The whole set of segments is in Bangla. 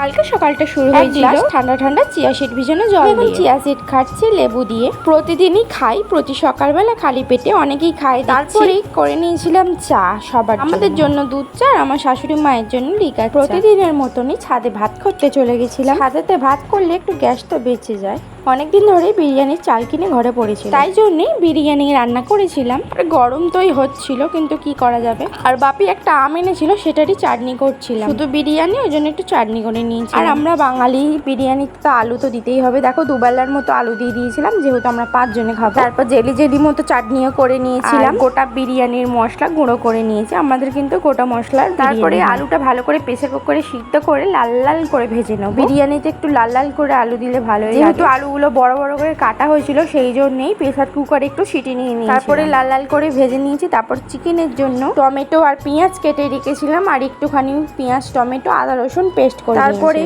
কালকে সকালটা শুরু হয়েছিল ঠান্ডা ঠান্ডা চিয়া সিড ভিজানো জল দিয়ে। এখন চিয়া সিড খাচ্ছি লেবু দিয়ে। প্রতিদিনই খাই, প্রতি সকালবেলা খালি পেটে অনেকেই খায়। তারপরে করে নিয়েছিলাম চা সবার, আমাদের জন্য দুধ চা আর আমার শাশুড়ি মায়ের জন্য লিকার। প্রতিদিনের মতনই ছাদে ভাত করতে চলে গেছিলাম। ছাদেতে ভাত করলে একটু গ্যাস তো বেঁচে যায়। অনেকদিন ধরে বিরিয়ানির চাল কিনে ঘরে পড়েছিল, তাই জন্যই বিরিয়ানি রান্না করেছিলাম। আর গরম তোই হচ্ছিল, কিন্তু কি করা যাবে। আর বাপি একটা আম এনেছিল, সেটারই চাটনি করছিলাম। শুধু বিরিয়ানি, ওই জন্য একটু চাটনি করে নিয়েছি। আর আমরা বাঙালি, বিরিয়ানিতে তো আলু তো দিতেই হবে। দেখো দুবেলার মতো আলু দিয়ে দিয়েছিলাম, যেহেতু আমরা 5 জনে খাবো। তারপর জেলি জেলি মতো চাটনিও করে নিয়েছিলাম। গোটা বিরিয়ানির মশলা গুঁড়ো করে নিয়েছি, আমাদের কিন্তু গোটা মশলার। তারপরে আলুটা ভালো করে প্রেসার কুকারে সিদ্ধ করে লাল লাল করে ভেজে নেব। বিরিয়ানিতে একটু লাল লাল করে আলু দিলে ভালো হয়। যেহেতু আলুগুলো বড় বড় করে কাটা হয়েছিল, সেই জন্যই প্রেসার কুকারে একটু সিটি নিয়ে নিয়েছি। তারপরে লাল লাল করে ভেজে নিয়েছি। তারপর চিকেনের জন্য টমেটো আর পেঁয়াজ কেটে রেখেছিলাম, আর একটুখানি পেঁয়াজ, টমেটো, আদা রসুন পেস্ট করে তারপরে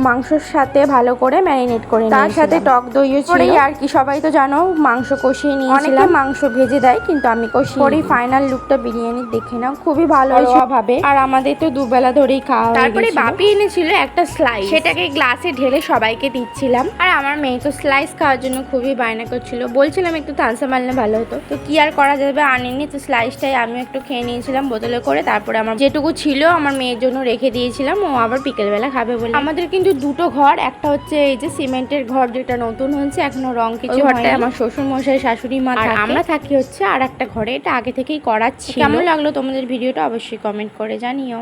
মাংসর সাথে ভালো করে ম্যারিনেট করে তার সাথে টক দইও ছিল। আর কি সবাই তো জানো মাংস কষিয়ে নিয়েছিলাম। অনেকে মাংস ভেজে দেয়, কিন্তু আমি কষিয়ে। পরে ফাইনাল লুকটা বিরিয়ানি দেখে নাও, খুবই ভালো হয়েছে ভাবে। আর আমাদের তো দুবেলা ধরেই খাওয়া। তারপরে বাপি এনেছিল একটা স্লাইস, সেটাকে গ্লাসে ঢেলে সবাইকে দিচ্ছিলাম। আর আমার মেয়ে তো স্লাইস খাওয়ার জন্য খুবই বায়না করছিল, বলছিলাম একটু থামসআপ আনলে ভালো হতো। তো কি আর করা যাবে, আনিনি। তো স্লাইসটাই আমি একটু খেয়ে নিয়েছিলাম বোতলে করে। তারপরে আমার যেটুকু ছিল আমার মেয়ের জন্য রেখে দিয়েছিলাম, ও আবার বিকেলবেলা খাবে বলে। আমাদের কিন্তু দুটো ঘর, একটা হচ্ছে এই যে সিমেন্টের ঘর, যেটা নতুন হয়েছে, এখনো রং কিছু হয়নি। আমার শ্বশুর মশাই, শাশুড়ি মা, আর আমরা থাকি হচ্ছে আর একটা ঘরে। এটা আগে থেকেই করা ছিল। কেমন লাগলো তোমাদের ভিডিওটা অবশ্যই কমেন্ট করে জানিও।